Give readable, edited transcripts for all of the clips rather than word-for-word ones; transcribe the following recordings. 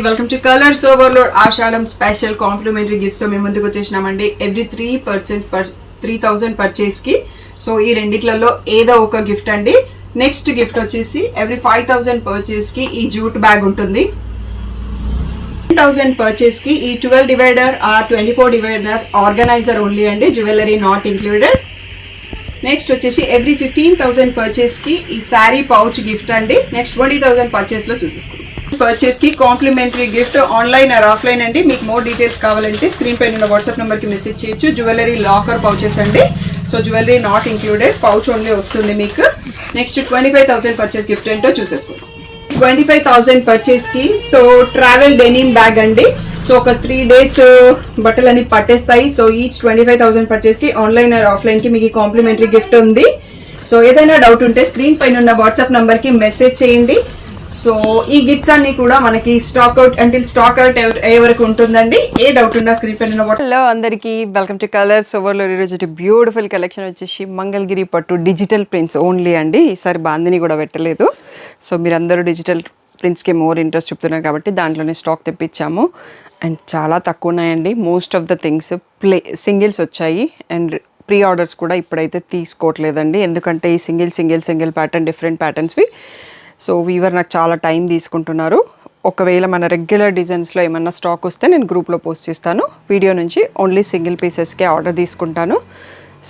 Welcome to colours overload Ashadham special complimentary gifts తో మేము ముందుకు వచ్చేసినామండి. ఎవ్రీ 3,000 పర్చేస్ కి సో ఈ రెండిట్లలో ఏదో ఒక గిఫ్ట్ అండి. నెక్స్ట్ గిఫ్ట్ వచ్చేసి ఎవ్రీ 5,000 పర్చేస్ కి ఈ జూట్ బ్యాగ్ ఉంటుంది. 10,000 పర్చేస్ కి ఈ 12 divider or 24 divider organiser only అండి, జ్యువెలరీ నాట్ ఇంక్లూడెడ్. నెక్స్ట్ వచ్చేసి ఎవ్రీ 15,000 పర్చేస్ కి ఈ శారీ పౌచ్ గిఫ్ట్ అండి. నెక్స్ట్ 20,000 పర్చేస్ లో చూసేసుకుందాం. పర్చేస్ కి complimentary gift online or offline అండి. మీకు మోర్ డీటెయిల్స్ కావాలంటే స్క్రీన్ పైన ఉన్న వాట్సాప్ నెంబర్ కి మెసేజ్ చేయొచ్చు. జ్యువెలరీ లాకర్ పౌచెస్ అండి. So jewellery not included, pouch only వస్తుంది మీకు. నెక్స్ట్ 25,000 పర్చేస్ గిఫ్ట్ ఏంటో చూసేసుకుందాం. 25,000 పర్చేస్ కి సో ట్రావెల్ డెనిమ్ బ్యాగ్ అండి. సో ఒక 3 days బట్టలన్నీ పట్టేస్తాయి. సో ఈచ్ 25,000 పర్చేస్ కి ఆన్లైన్ ఆర్ ఆఫ్లైన్ కి మీకు కాంప్లిమెంటరీ గిఫ్ట్ ఉంది. సో ఏదైనా డౌట్ ఉంటే స్క్రీన్ పైన ఉన్న వాట్సాప్ నంబర్ కి మెసేజ్ చేయండి. సో ఈ గిఫ్ట్స్ అన్ని కూడా మనకి స్టాక్ అవుట్ అయ్యే వరకు ఉంటుందండి. ఏ డౌట్ ఉన్నా స్క్రీన్ పైన ఉన్న వాట్సాప్. హలో అందరికీ, వెల్కమ్ టు కలర్స్ ఓవర్లోడ్. ఈరోజు బ్యూటిఫుల్ కలెక్షన్ వచ్చేసి మంగళగిరి పట్టు డిజిటల్ ప్రింట్స్ ఓన్లీ అండి. ఈసారి బాందిని కూడా పెట్టలేదు. సో మీరందరూ డిజిటల్ ప్రింట్స్కి మోర్ ఇంట్రెస్ట్ చూపుతున్నారు కాబట్టి దాంట్లోనే స్టాక్ తెప్పించాము. అండ్ చాలా తక్కువ ఉన్నాయండి. Most of the things singles వచ్చాయి. అండ్ ప్రీ ఆర్డర్స్ కూడా ఇప్పుడైతే తీసుకోవట్లేదండి, ఎందుకంటే ఈ సింగిల్ ప్యాటర్న్ డిఫరెంట్ ప్యాటర్న్స్వి. సో వీవర్ నాకు చాలా టైం తీసుకుంటున్నారు. ఒకవేళ మన రెగ్యులర్ డిజైన్స్లో ఏమన్నా స్టాక్ వస్తే నేను గ్రూప్లో పోస్ట్ చేస్తాను. వీడియో నుంచి ఓన్లీ సింగిల్ పీసెస్కే ఆర్డర్ తీసుకుంటాను.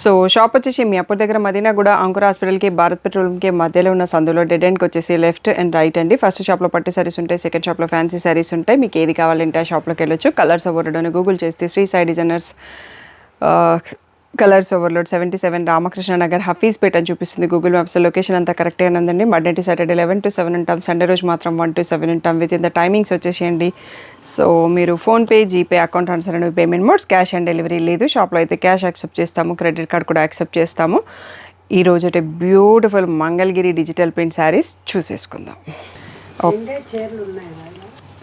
సో షాప్ వచ్చేసి మీ అప్పటి దగ్గర మదీనా కూడా అంకుర హాస్పిటల్కి భారత్ పెట్రోలియంకి మధ్యలో ఉన్న సందులో డెడ్ ఎండ్కి వచ్చేసి లెఫ్ట్ అండ్ రైట్ అండి. ఫస్ట్ షాప్లో పట్టు సారీస్ ఉంటాయి, సెకండ్ షాప్లో ఫ్యాన్సీ సారీస్ ఉంటాయి. మీకు ఏది కావాలంటే ఆ షాప్లోకి వెళ్ళొచ్చు. కలర్స్ ఓవర్లోడ్ అని గూగుల్ చేస్తే Shri Sai designers colours overload 77 Ramakrishna Nagar Hafeezpet అని చూపిస్తుంది గూగుల్ మ్యాప్స్లో. లొకేషన్ అంతా కరెక్టే ఉందండి. మండే టు సాటర్డే 11 to 7 ఉంటాం. సండే రోజు మాత్రం 1 to 7 ఉంటాం. విత్ ఇన్ ద టైమింగ్స్ వచ్చేసేయండి. సో మీరు ఫోన్పే, జీపే, అకౌంట్ ట్రాన్స్ఫర్ అనేవి payment modes. Cash on delivery లేదు. షాప్లో అయితే క్యాష్ యాక్సెప్ట్ చేస్తాము, క్రెడిట్ కార్డ్ కూడా యాక్సెప్ట్ చేస్తాము. ఈరోజు అయితే beautiful Mangalagiri digital print saris చూసేసుకుందాం. ఓకే,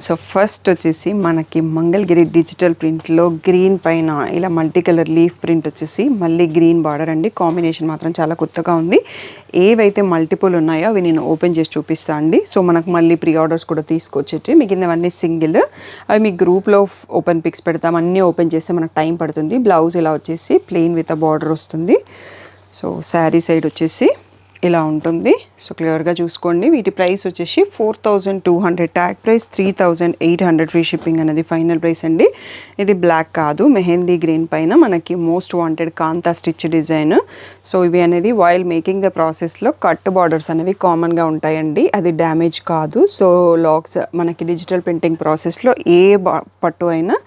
సో ఫస్ట్ వచ్చేసి మనకి మంగళగిరి డిజిటల్ ప్రింట్లో గ్రీన్ పైన ఇలా మల్టీ కలర్ లీఫ్ ప్రింట్ వచ్చేసి మళ్ళీ గ్రీన్ బార్డర్ అండి. కాంబినేషన్ మాత్రం చాలా కొత్తగా ఉంది. ఏవైతే మల్టిపుల్ ఉన్నాయో అవి నేను ఓపెన్ చేసి చూపిస్తాను అండి. సో మనకు మళ్ళీ ప్రీ ఆర్డర్స్ కూడా తీసుకొచ్చేటి. మిగిలినవన్నీ సింగిల్. అవి మీ గ్రూప్లో ఓపెన్ పిక్స్ పెడతాం. అన్నీ ఓపెన్ చేస్తే మనకు టైం పడుతుంది. బ్లౌజ్ ఇలా వచ్చేసి ప్లెయిన్ విత్ అ బార్డర్ వస్తుంది. సో శారీ సైడ్ వచ్చేసి ఇలా ఉంటుంది. సో క్లియర్గా చూసుకోండి. వీటి ప్రైస్ వచ్చేసి 4,200 ట్యాగ్ ప్రైస్, 3,800 ఫ్రీ షిప్పింగ్ అనేది ఫైనల్ ప్రైస్ అండి. ఇది బ్లాక్ కాదు, మెహందీ గ్రీన్ పైన మనకి మోస్ట్ వాంటెడ్ కాంతా స్టిచ్ డిజైన్. సో ఇవి అనేది వైల్ మేకింగ్ ద ప్రాసెస్లో కట్ బార్డర్స్ అనేవి కామన్గా ఉంటాయండి, అది డ్యామేజ్ కాదు. సో లాక్స్ మనకి డిజిటల్ ప్రింటింగ్ ప్రాసెస్లో ఏ పట్టు అయినా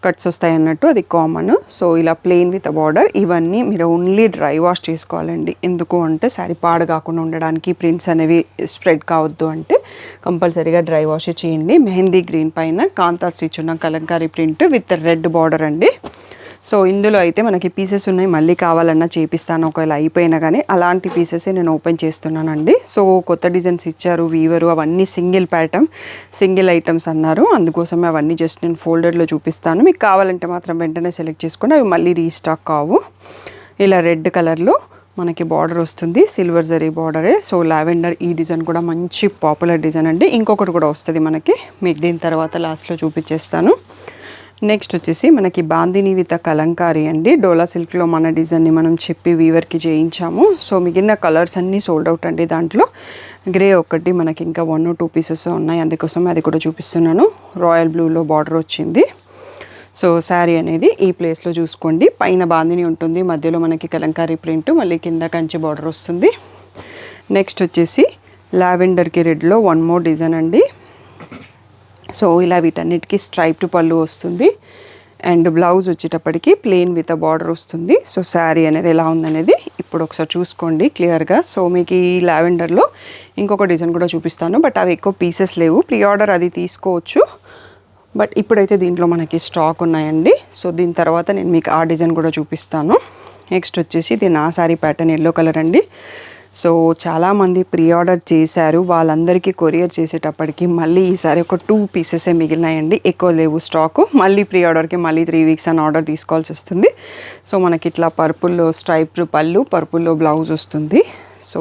కట్స్ వస్తాయి అన్నట్టు, అది కామన్. సో ఇలా ప్లెయిన్ విత్ బార్డర్. ఇవన్నీ మీరు ఓన్లీ డ్రై వాష్ చేసుకోవాలండి. ఎందుకు అంటే శారీ పాడు కాకుండా ఉండడానికి, ప్రింట్స్ అనేవి స్ప్రెడ్ కావద్దు అంటే కంపల్సరీగా డ్రై వాష్ చేయండి. మెహందీ గ్రీన్ పైన కాంతా స్టిచ్ ఉన్న Kalamkari print with red border అండి. సో ఇందులో అయితే మనకి పీసెస్ ఉన్నాయి, మళ్ళీ కావాలన్నా చేపిస్తాను ఒకవేళ అయిపోయినా కానీ. అలాంటి పీసెసే నేను ఓపెన్ చేస్తున్నానండి. సో కొత్త డిజైన్స్ ఇచ్చారు వీవరు, అవన్నీ సింగిల్ ప్యాటర్న్ సింగిల్ ఐటమ్స్ అన్నారు, అందుకోసమే అవన్నీ జస్ట్ నేను ఫోల్డర్లో చూపిస్తాను. మీకు కావాలంటే మాత్రం వెంటనే సెలెక్ట్ చేసుకోండి, అవి మళ్ళీ రీస్టాక్ కావు. ఇలా రెడ్ కలర్లో మనకి బార్డర్ వస్తుంది, సిల్వర్ జరీ బార్డరే. సో లావెండర్ ఈ డిజైన్ కూడా మంచి పాపులర్ డిజైన్ అండి. ఇంకొకటి కూడా వస్తుంది మనకి, మీకు దీని తర్వాత లాస్ట్లో చూపించేస్తాను. నెక్స్ట్ వచ్చేసి మనకి బాందిని విత్ కలంకారీ అండి. డోలా సిల్క్లో మన డిజైన్ని మనం చెప్పి వీవర్కి చేయించాము. సో మిగిలిన కలర్స్ అన్నీ సోల్డ్ అవుట్ అండి. దాంట్లో గ్రే ఒకటి మనకి ఇంకా 1 or 2 పీసెస్ ఉన్నాయి, అందుకోసం అది కూడా చూపిస్తున్నాను. రాయల్ బ్లూలో బార్డర్ వచ్చింది. సో శారీ అనేది ఈ ప్లేస్లో చూసుకోండి. పైన బాందిని ఉంటుంది, మధ్యలో మనకి కలంకారీ ప్రింట్, మళ్ళీ కింద కంచి బార్డర్ వస్తుంది. నెక్స్ట్ వచ్చేసి లావెండర్కి రెడ్లో 1 more డిజైన్ అండి. సో ఇలా వీటన్నిటికీ స్ట్రైప్డ్ పళ్ళు వస్తుంది. అండ్ బ్లౌజ్ వచ్చేటప్పటికి ప్లెయిన్ విత్ అ బార్డర్ వస్తుంది. సో శారీ అనేది ఎలా ఉందనేది ఇప్పుడు ఒకసారి చూసుకోండి క్లియర్గా. సో మీకు ఈ లావెండర్లో ఇంకొక డిజైన్ కూడా చూపిస్తాను, బట్ అవి ఎక్కువ పీసెస్ లేవు. ప్రీ ఆర్డర్ అది తీసుకోవచ్చు, బట్ ఇప్పుడైతే దీంట్లో మనకి స్టాక్ ఉన్నాయండి. సో దీని తర్వాత నేను మీకు ఆ డిజైన్ కూడా చూపిస్తాను. నెక్స్ట్ వచ్చేసి ఇది నా శారీ ప్యాటర్న్ ఎల్లో కలర్ అండి. సో చాలామంది ప్రీ ఆర్డర్ చేశారు, వాళ్ళందరికీ కొరియర్ చేసేటప్పటికి మళ్ళీ ఈసారి ఒక 2 పీసెసే మిగిలినాయండి, ఎక్కువ లేవు స్టాకు. మళ్ళీ ప్రీ ఆర్డర్కి మళ్ళీ 3 weeks అని ఆర్డర్ తీసుకోవాల్సి వస్తుంది. సో మనకి ఇట్లా పర్పుల్లో స్ట్రైప్డ్ పళ్ళు, పర్పుల్లో బ్లౌజ్ వస్తుంది. సో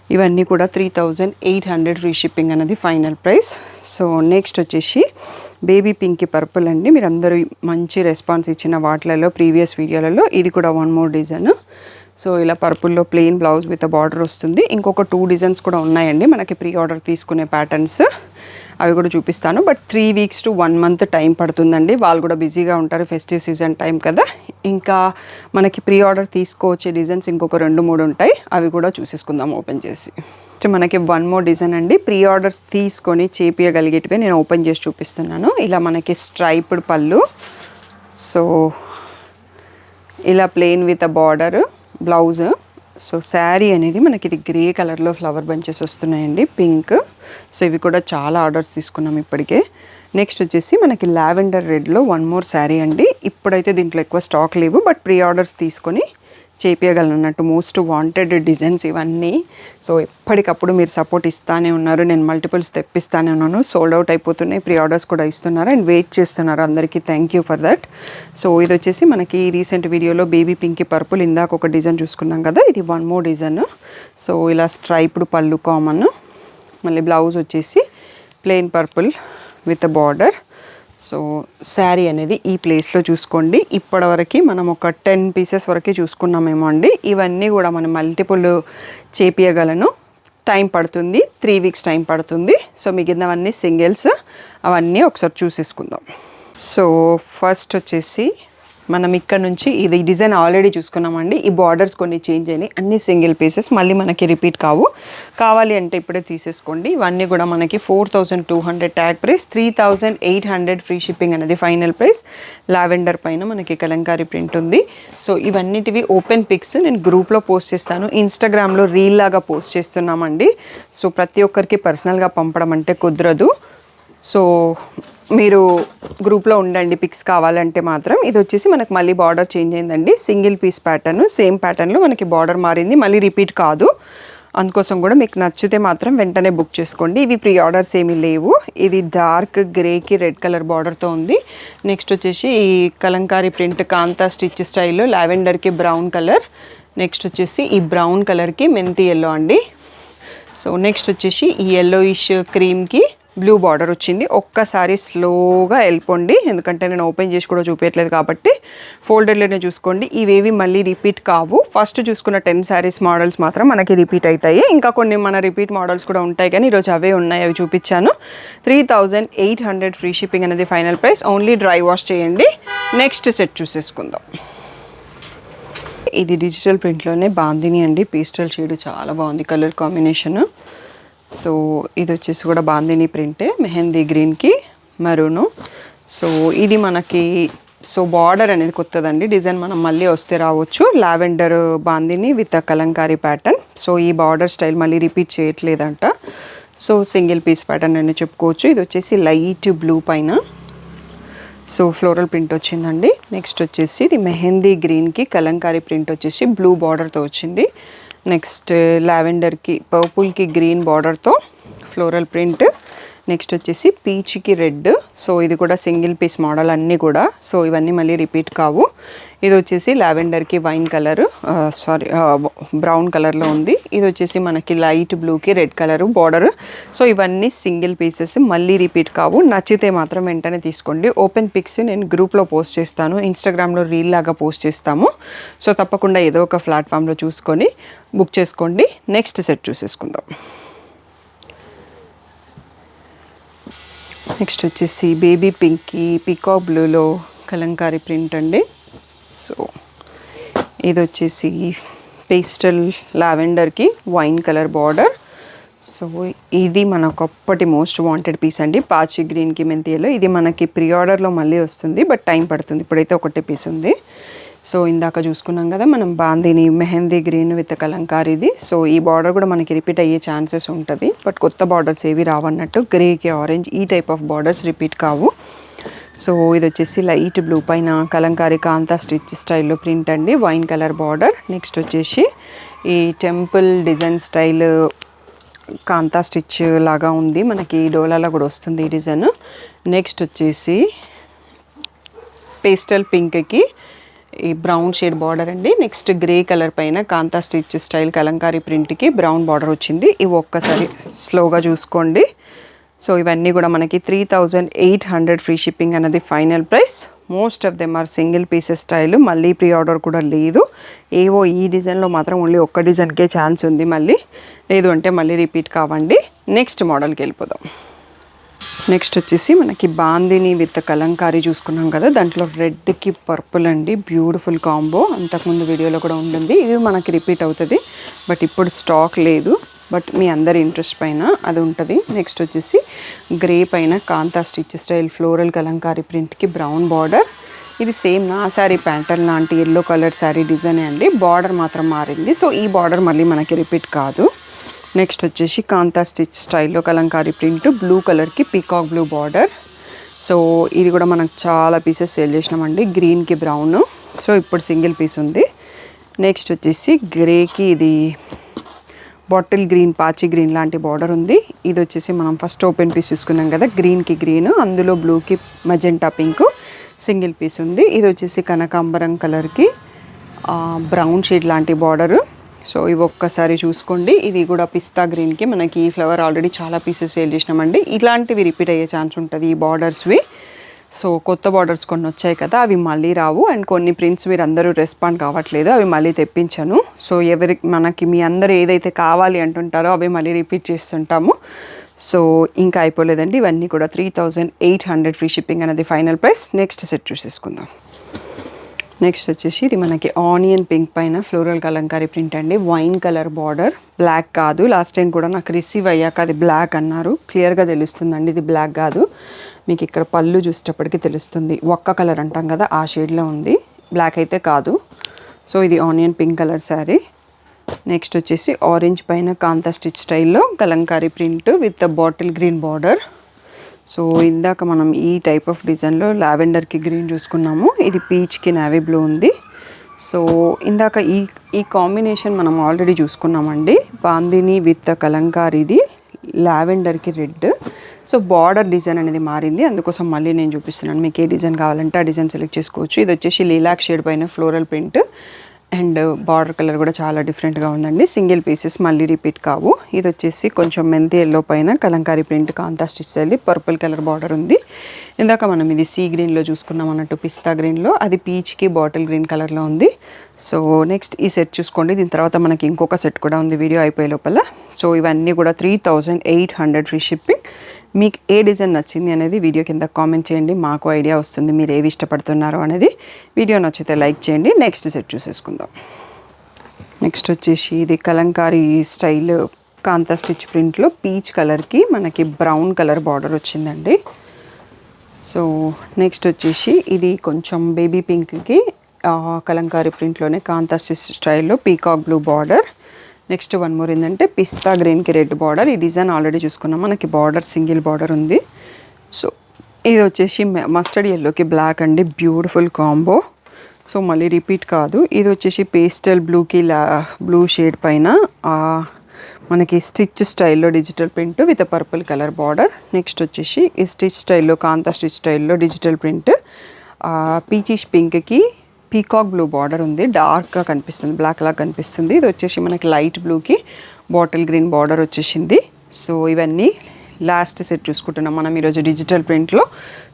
ఇవన్నీ కూడా 3800 ఫ్రీ షిప్పింగ్ అనేది ఫైనల్ ప్రైస్. సో నెక్స్ట్ వచ్చేసి బేబీ పింక్ పర్పుల్ అండి. మీరు అందరూ మంచి రెస్పాన్స్ ఇచ్చిన వాటిలలో ప్రీవియస్ వీడియోలలో ఇది కూడా వన్ మోర్ డిజైన్. సో ఇలా పర్పుల్లో ప్లెయిన్ బ్లౌజ్ విత్ బార్డర్ వస్తుంది. ఇంకొక 2 డిజైన్స్ కూడా ఉన్నాయండి మనకి ప్రీ ఆర్డర్ తీసుకునే ప్యాటర్న్స్, అవి కూడా చూపిస్తాను. But 3 weeks to 1 month time పడుతుందండి. వాళ్ళు కూడా బిజీగా ఉంటారు, ఫెస్టివ్ సీజన్ టైం కదా. ఇంకా మనకి ప్రీ ఆర్డర్ తీసుకోవచ్చే డిజైన్స్ ఇంకొక 2-3 ఉంటాయి, అవి కూడా చూసేసుకుందాం ఓపెన్ చేసి. సో మనకి వన్ మోర్ డిజైన్ అండి, ప్రీ ఆర్డర్స్ తీసుకొని చేపియగలిగేటివే నేను ఓపెన్ చేసి చూపిస్తున్నాను. ఇలా మనకి స్ట్రైప్డ్ పళ్ళు, సో ఇలా plain with border blouse. So sari అనేది మనకి ఇది గ్రే కలర్లో ఫ్లవర్ బంచెస్ వస్తున్నాయండి, పింక్. సో ఇవి కూడా చాలా ఆర్డర్స్ తీసుకున్నాం ఇప్పటికే. నెక్స్ట్ వచ్చేసి మనకి లావెండర్ రెడ్లో వన్ మోర్ శారీ అండి. ఇప్పుడైతే దీంట్లో ఎక్కువ స్టాక్ లేవు, బట్ ప్రీ ఆర్డర్స్ తీసుకొని చేపియగలనట్టు మోస్ట్ వాంటెడ్ డిజైన్స్ ఇవన్నీ. సో ఎప్పటికప్పుడు మీరు సపోర్ట్ ఇస్తానే ఉన్నారు, నేను మల్టిపుల్స్ తెప్పిస్తానే ఉన్నాను. సోల్డ్ అవుట్ అయిపోతున్నాయి, ప్రీ ఆర్డర్స్ కూడా ఇస్తున్నారు అండ్ వెయిట్ చేస్తున్నారు, అందరికీ thank you for that. So ఇది వచ్చేసి మనకి రీసెంట్ వీడియోలో బేబీ పింక్ పర్పుల్ ఇందాక ఒక డిజైన్ చూసుకున్నాం కదా, ఇది వన్ మోర్ డిజైన్. సో ఇలా స్ట్రైప్డ్ పళ్ళు కామన్, మళ్ళీ బ్లౌజ్ వచ్చేసి plain purple with border. So sari అనేది ఈ ప్లేస్లో చూసుకోండి. ఇప్పటివరకు మనం ఒక 10 pieces వరకే చూసుకున్నామేమో అండి. ఇవన్నీ కూడా మనం మల్టిపుల్ చేపియగలను, టైం పడుతుంది, 3 weeks టైం పడుతుంది. సో మిగిలినవన్నీ సింగిల్స్, అవన్నీ ఒకసారి చూసేసుకుందాం. సో ఫస్ట్ వచ్చేసి మనం ఇక్కడ నుంచి ఇది డిజైన్ ఆల్రెడీ చూసుకున్నామండి. ఈ బార్డర్స్ కొన్ని చేంజ్ అయినాయి, అన్ని సింగిల్ పీసెస్, మళ్ళీ మనకి రిపీట్ కావాలి అంటే ఇప్పుడే తీసేసుకోండి. ఇవన్నీ కూడా మనకి 4200 ట్యాగ్ ప్రైస్, 3800 ఫ్రీ షిప్పింగ్ అనేది ఫైనల్ ప్రైస్. లావెండర్ పైన మనకి కలంకారీ ప్రింట్ ఉంది. సో ఇవన్నిటివి ఓపెన్ పిక్స్ నేను గ్రూప్లో పోస్ట్ చేస్తాను, ఇన్స్టాగ్రామ్లో రీల్ లాగా పోస్ట్ చేస్తున్నామండి. సో ప్రతి ఒక్కరికి పర్సనల్గా పంపడం అంటే కుదరదు. సో మీరు గ్రూప్లో ఉండండి పిక్స్ కావాలంటే మాత్రం. ఇది వచ్చేసి మనకు మళ్ళీ బార్డర్ చేంజ్ అయిందండి, సింగిల్ పీస్ ప్యాటర్న్, సేమ్ ప్యాటర్న్లో మనకి బార్డర్ మారింది, మళ్ళీ రిపీట్ కాదు. అందుకోసం కూడా మీకు నచ్చితే మాత్రం వెంటనే బుక్ చేసుకోండి. ఇవి ప్రీ ఆర్డర్స్ ఏమీ లేవు. ఇది డార్క్ గ్రేకి రెడ్ కలర్ బార్డర్తో ఉంది. నెక్స్ట్ వచ్చేసి ఈ కలంకారీ ప్రింట్ కాంతా స్టిచ్ స్టైల్లో లావెండర్కి బ్రౌన్ కలర్, నెక్స్ట్ వచ్చేసి ఈ బ్రౌన్ కలర్కి మెంతి ఎల్లో అండి. సో నెక్స్ట్ వచ్చేసి ఈ ఎల్లోయిష్ క్రీమ్కి బ్లూ బార్డర్ వచ్చింది. ఒక్కసారి స్లోగా వెళ్ళిపోండి, ఎందుకంటే నేను ఓపెన్ చేసి కూడా చూపించట్లేదు కాబట్టి ఫోల్డర్లోనే చూసుకోండి. ఇవేవి మళ్ళీ రిపీట్ కావు. ఫస్ట్ చూసుకున్న 10 sarees మోడల్స్ మాత్రం మనకి రిపీట్ అవుతాయి. ఇంకా కొన్ని మన రిపీట్ మోడల్స్ కూడా ఉంటాయి, కానీ ఈరోజు అవే ఉన్నాయి, అవి చూపించాను. 3800 ఫ్రీ షిప్పింగ్ అనేది final price. Only dry wash చేయండి. నెక్స్ట్ సెట్ చూసేసుకుందాం. ఇది డిజిటల్ ప్రింట్లోనే బాందిని అండి, పేస్టల్ షేడ్, చాలా బాగుంది కలర్ కాంబినేషన్. సో ఇది వచ్చేసి కూడా బాందిని ప్రింటే, మెహందీ గ్రీన్కి మరూను. సో ఇది మనకి సో బార్డర్ అనేది కొత్తదండి, డిజైన్ మనం మళ్ళీ వస్తే రావచ్చు. Lavender bandhani with Kalamkari pattern. So ఈ బార్డర్ స్టైల్ మళ్ళీ రిపీట్ చేయట్లేదంట. సో సింగిల్ పీస్ ప్యాటర్న్ అని చెప్పుకోవచ్చు. ఇది వచ్చేసి లైట్ బ్లూ పైన సో ఫ్లోరల్ ప్రింట్ వచ్చిందండి. నెక్స్ట్ వచ్చేసి ఇది మెహందీ గ్రీన్కి కలంకారీ ప్రింట్ వచ్చేసి బ్లూ బార్డర్తో వచ్చింది. నెక్స్ట్ లావెండర్కి పర్పుల్కి గ్రీన్ బార్డర్తో ఫ్లోరల్ ప్రింట్. నెక్స్ట్ వచ్చేసి పీచ్కి రెడ్. సో ఇది కూడా సింగిల్ పీస్ మోడల్ అన్నీ కూడా. సో ఇవన్నీ మళ్ళీ రిపీట్ కావు. ఇది వచ్చేసి లావెండర్కి వైన్ కలర్, బ్రౌన్ కలర్లో ఉంది. ఇది వచ్చేసి మనకి లైట్ బ్లూకి రెడ్ కలరు బార్డర్. సో ఇవన్నీ సింగిల్ పీసెస్, మళ్ళీ రిపీట్ కావు. నచ్చితే మాత్రం వెంటనే తీసుకోండి. ఓపెన్ పిక్స్ నేను గ్రూప్లో పోస్ట్ చేస్తాను, ఇన్స్టాగ్రామ్లో రీల్ లాగా పోస్ట్ చేస్తాము. సో తప్పకుండా ఏదో ఒక ప్లాట్ఫామ్లో చూసుకొని బుక్ చేసుకోండి. నెక్స్ట్ సెట్ చూసేసుకుందాం. నెక్స్ట్ వచ్చేసి బేబీ పింక్కి పీకాక్ బ్లూలో కలంకారీ ప్రింట్ అండి. సో ఇది వచ్చేసి పేస్టల్ లావెండర్కి వైన్ కలర్ బార్డర్. సో ఇది మనకొప్పటి మోస్ట్ వాంటెడ్ పీస్ అండి, పాచి గ్రీన్కి మెంతియలో. ఇది మనకి ప్రీ ఆర్డర్లో మళ్ళీ వస్తుంది, బట్ టైం పడుతుంది. ఇప్పుడైతే ఒకటే పీస్ ఉంది. సో ఇందాక చూసుకున్నాం కదా మనం బాందిని మెహందీ గ్రీన్ విత్ కలంకారీది. సో ఈ బార్డర్ కూడా మనకి రిపీట్ అయ్యే ఛాన్సెస్ ఉంటుంది, బట్ కొత్త బార్డర్స్ ఏవి రావన్నట్టు. గ్రేకి ఆరెంజ్ ఈ టైప్ ఆఫ్ బార్డర్స్ రిపీట్ కావు. సో ఇది వచ్చేసి లైట్ బ్లూ పైన కలంకారీ కాంతా స్టిచ్ స్టైల్లో ప్రింట్ అండి, వైన్ కలర్ బార్డర్. నెక్స్ట్ వచ్చేసి ఈ టెంపుల్ డిజైన్ స్టైల్ కాంతా స్టిచ్ లాగా ఉంది, మనకి డోలాలో కూడా వస్తుంది ఈ డిజైన్. నెక్స్ట్ వచ్చేసి పేస్టల్ పింక్కి ఈ బ్రౌన్ షేడ్ బార్డర్ అండి. నెక్స్ట్ గ్రే కలర్ పైన కాంతా స్టిచ్ స్టైల్ కలంకారీ ప్రింట్కి బ్రౌన్ బార్డర్ వచ్చింది. ఇవి ఒక్కసారి స్లోగా చూసుకోండి. సో ఇవన్నీ కూడా మనకి 3800 ఫ్రీ షిప్పింగ్ అన్నది final price. Most of them are single pieces style. మళ్ళీ ప్రీ ఆర్డర్ కూడా లేదు. ఏవో ఈ డిజైన్లో మాత్రం ఓన్లీ ఒక్క డిజైన్కే ఛాన్స్ ఉంది, మళ్ళీ లేదు అంటే మళ్ళీ రిపీట్ కావండి. నెక్స్ట్ మోడల్కి వెళ్ళిపోదాం. నెక్స్ట్ వచ్చేసి మనకి బాందిని విత్ కలంకారీ చూసుకున్నాం కదా, దాంట్లో రెడ్కి పర్పుల్ అండి, బ్యూటిఫుల్ కాంబో. అంతకుముందు వీడియోలో కూడా ఉంటుంది. ఇది మనకి రిపీట్ అవుతుంది, బట్ ఇప్పుడు స్టాక్ లేదు. బట్ మీ అందరి ఇంట్రెస్ట్ పైన అది ఉంటుంది. నెక్స్ట్ వచ్చేసి గ్రే పైన kantha stitch style floral Kalamkari ప్రింట్కి బ్రౌన్ బార్డర్. ఇది సేమ్ నా శారీ ప్యాటర్న్ లాంటి ఎల్లో కలర్ శారీ డిజైనే అండి. బార్డర్ మాత్రం మారింది. సో ఈ బార్డర్ మళ్ళీ మనకి రిపీట్ కాదు. నెక్స్ట్ వచ్చేసి కాంతా స్టిచ్ స్టైల్లో కలంకారీ ప్రింట్, బ్లూ కలర్కి పీకాక్ బ్లూ బార్డర్. సో ఇది కూడా మనకు చాలా పీసెస్ సేల్ చేసినామండి. గ్రీన్కి బ్రౌన్, సో ఇప్పుడు సింగిల్ పీస్ ఉంది. నెక్స్ట్ వచ్చేసి గ్రేకి ఇది బాటిల్ గ్రీన్, పాచి గ్రీన్ లాంటి బార్డర్ ఉంది. ఇది వచ్చేసి మనం ఫస్ట్ ఓపెన్ పీస్ చూసుకున్నాం కదా, గ్రీన్కి గ్రీన్, అందులో బ్లూకి మజెంటా పింక్ సింగిల్ పీస్ ఉంది. ఇది వచ్చేసి కనకాంబరం కలర్కి బ్రౌన్ షేడ్ లాంటి బార్డరు. సో ఇవి ఒక్కసారి చూసుకోండి. ఇది కూడా పిస్తా గ్రీన్కి మనకి ఈ ఫ్లవర్ ఆల్రెడీ చాలా పీసెస్ సేల్ చేసినామండి. ఇలాంటివి రిపీట్ అయ్యే ఛాన్స్ ఉంటుంది ఈ బార్డర్స్వి. సో కొత్త బార్డర్స్ కొన్ని వచ్చాయి కదా, అవి మళ్ళీ రావు. అండ్ కొన్ని ప్రింట్స్ మీరు అందరూ రెస్పాండ్ కావట్లేదు, అవి మళ్ళీ తెప్పించాను. సో మనకి మీ అందరూ ఏదైతే కావాలి అంటుంటారో అవి మళ్ళీ రిపీట్ చేస్తుంటాము. సో ఇంకా అయిపోలేదండి. ఇవన్నీ కూడా 3800 ఫ్రీ షిప్పింగ్ అనేది ఫైనల్ ప్రైస్. నెక్స్ట్ సెట్ చూసేసుకుందాం. నెక్స్ట్ వచ్చేసి ఇది మనకి ఆనియన్ పింక్ పైన ఫ్లోరల్ కలంకారీ ప్రింట్ అండి. వైన్ కలర్ బార్డర్, బ్లాక్ కాదు. లాస్ట్ టైం కూడా నాకు రిసీవ్ అయ్యాక అది బ్లాక్ అన్నారు. క్లియర్గా తెలుస్తుందండి ఇది బ్లాక్ కాదు. మీకు ఇక్కడ పళ్ళు చూసేటప్పటికి తెలుస్తుంది. ఒక్క కలర్ అంటాం కదా, ఆ షేడ్లో ఉంది, బ్లాక్ అయితే కాదు. సో ఇది onion pink colour sari. Next వచ్చేసి ఆరెంజ్ పైన కాంతా స్టిచ్ స్టైల్లో Kalamkari print with bottle green border. So ఇందాక మనం ఈ టైప్ ఆఫ్ డిజైన్లో లావెండర్కి గ్రీన్ చూసుకున్నాము. ఇది పీచ్కి నావీ బ్లూ ఉంది. సో ఇందాక ఈ కాంబినేషన్ మనం ఆల్రెడీ చూసుకున్నామండి. బాందిని విత్ కలంకారీది లావెండర్కి రెడ్. సో బార్డర్ డిజైన్ అనేది మారింది, అందుకోసం మళ్ళీ నేను చూపిస్తున్నాను. మీకు ఏ డిజైన్ కావాలంటే ఆ డిజైన్ సెలెక్ట్ చేసుకోవచ్చు. ఇది వచ్చేసి లీలాక్ షేడ్ పైన floral print and border colour కూడా చాలా డిఫరెంట్గా ఉందండి. సింగిల్ పీసెస్ మళ్ళీ రిపీట్ కావు. ఇది వచ్చేసి కొంచెం మెంతి ఎల్లో పైన కలంకారీ ప్రింట్ కాంతా స్టిచ్ అది పర్పుల్ కలర్ బార్డర్ ఉంది. ఇందాక మనం ఇది సీ గ్రీన్లో చూసుకున్నాం అన్నట్టు, పిస్తా గ్రీన్లో, అది పీచ్కి బాటిల్ గ్రీన్ కలర్లో ఉంది. సో నెక్స్ట్ ఈ సెట్ చూసుకోండి. దీని తర్వాత మనకి ఇంకొక సెట్ కూడా ఉంది వీడియో అయిపోయే లోపల. సో ఇవన్నీ కూడా 3800 ఫ్రీ షిప్పింగ్. మీకు ఏ డిజైన్ నచ్చింది అనేది వీడియో కింద కామెంట్ చేయండి, మాకు ఐడియా వస్తుంది మీరు ఏవి ఇష్టపడుతున్నారో అనేది. వీడియో నచ్చితే లైక్ చేయండి. నెక్స్ట్ సెట్ చూసేసుకుందాం. నెక్స్ట్ వచ్చేసి ఇది కలంకారీ స్టైల్ కాంతా స్టిచ్ ప్రింట్లో పీచ్ కలర్కి మనకి బ్రౌన్ కలర్ బార్డర్ వచ్చిందండి. సో నెక్స్ట్ వచ్చేసి ఇది కొంచెం బేబీ పింక్కి కలంకారీ ప్రింట్లోనే కాంతా స్టిచ్ స్టైల్లో peacock blue border. Next one more ఏంటంటే పిస్తా గ్రీన్కి రెడ్ బార్డర్. ఈ డిజైన్ ఆల్రెడీ చూసుకున్నాం, మనకి బార్డర్ సింగిల్ బార్డర్ ఉంది. సో ఇది వచ్చేసి మస్టర్డ్ ఎల్లోకి బ్లాక్ అండి, బ్యూటిఫుల్ కాంబో. సో మళ్ళీ రిపీట్ కాదు. ఇది వచ్చేసి పేస్టల్ బ్లూకి బ్లూ షేడ్ పైన మనకి స్టిచ్ స్టైల్లో digital print with purple colour border. Next వచ్చేసి ఈ స్టిచ్ స్టైల్లో కాంతా స్టిచ్ స్టైల్లో డిజిటల్ ప్రింట్ పీచిష్ పింక్కి పీకాక్ బ్లూ బార్డర్ ఉంది. డార్క్గా కనిపిస్తుంది, బ్లాక్ లాగా కనిపిస్తుంది. ఇది వచ్చేసి మనకి లైట్ బ్లూకి బాటిల్ గ్రీన్ బార్డర్ వచ్చేసింది. సో ఇవన్నీ లాస్ట్ సెట్ చూసుకుంటున్నాం మనం ఈరోజు డిజిటల్ ప్రింట్లో.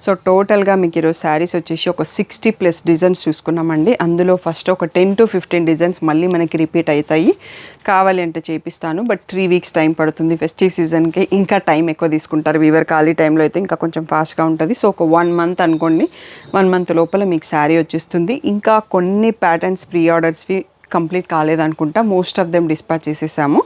సో టోటల్గా మీకు ఈరోజు శారీస్ వచ్చేసి ఒక 60+ డిజైన్స్ చూసుకున్నామండి. అందులో ఫస్ట్ ఒక 10 to 15 డిజైన్స్ మళ్ళీ మనకి రిపీట్ అవుతాయి. కావాలి అంటే చేపిస్తాను, బట్ 3 weeks టైం పడుతుంది. ఫెస్టివ్ సీజన్కి ఇంకా టైం ఎక్కువ తీసుకుంటారు. వీవర్ ఖాళీ టైంలో అయితే ఇంకా కొంచెం ఫాస్ట్గా ఉంటుంది. సో ఒక 1 month అనుకోండి, 1 month లోపల మీకు శారీ వచ్చేస్తుంది. ఇంకా కొన్ని ప్యాటర్న్స్ ప్రీ ఆర్డర్స్వి కంప్లీట్ కాలేదనుకుంటా, మోస్ట్ ఆఫ్ దెమ్ డిస్పాచ్ చేసేసాము.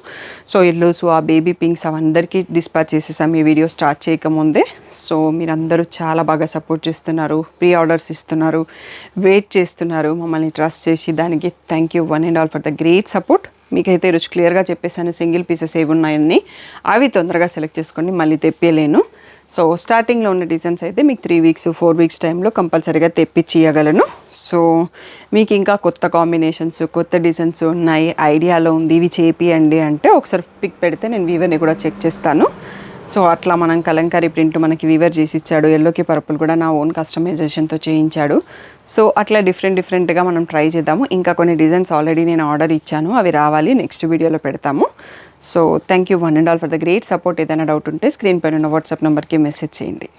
సో ఎల్లోస్, ఆ బేబీ పింక్స్ అవందరికీ డిస్పాచ్ చేసేసాము ఈ వీడియో స్టార్ట్ చేయకముందే. సో మీరందరూ చాలా బాగా సపోర్ట్ చేస్తున్నారు, ప్రీ ఆర్డర్స్ ఇస్తున్నారు, వెయిట్ చేస్తున్నారు, మమ్మల్ని ట్రస్ట్ చేసి. దానికి thank you one and all for the great support. మీకైతే ఈరోజు క్లియర్గా చెప్పేసాను సింగిల్ పీసెస్ ఏవి ఉన్నాయని, అవి తొందరగా సెలెక్ట్ చేసుకోండి, మళ్ళీ తెప్పలేను. సో స్టార్టింగ్లో ఉన్న డిజైన్స్ అయితే మీకు 3 weeks 4 weeks టైంలో కంపల్సరీగా తెప్పించి ఇవ్వగలను. సో మీకు ఇంకా కొత్త కాంబినేషన్స్, కొత్త డిజైన్స్ ఉన్నాయి, ఐడియాలో ఉంది, ఇవి చేపియండి అంటే ఒకసారి పిక్ పెడితే నేను వీవర్ని కూడా చెక్ చేస్తాను. సో అట్లా మనం కలంకారీ ప్రింట్ మనకి వీవర్ చేసి ఇచ్చాడు. ఎల్లోకి పర్పుల్ కూడా నా ఓన్ కస్టమైజేషన్తో చేయించాడు. సో అట్లా డిఫరెంట్గా మనం ట్రై చేద్దాము. ఇంకా కొన్ని డిజైన్స్ ఆల్రెడీ నేను ఆర్డర్ ఇచ్చాను, అవి రావాలి, నెక్స్ట్ వీడియోలో పెడతాము. So thank you one and all for the great support. ఏదైనా డౌట్ ఉంటే స్క్రీన్ పైన ఉన్న వాట్సాప్ నెంబర్కి మెసేజ్ చేయండి.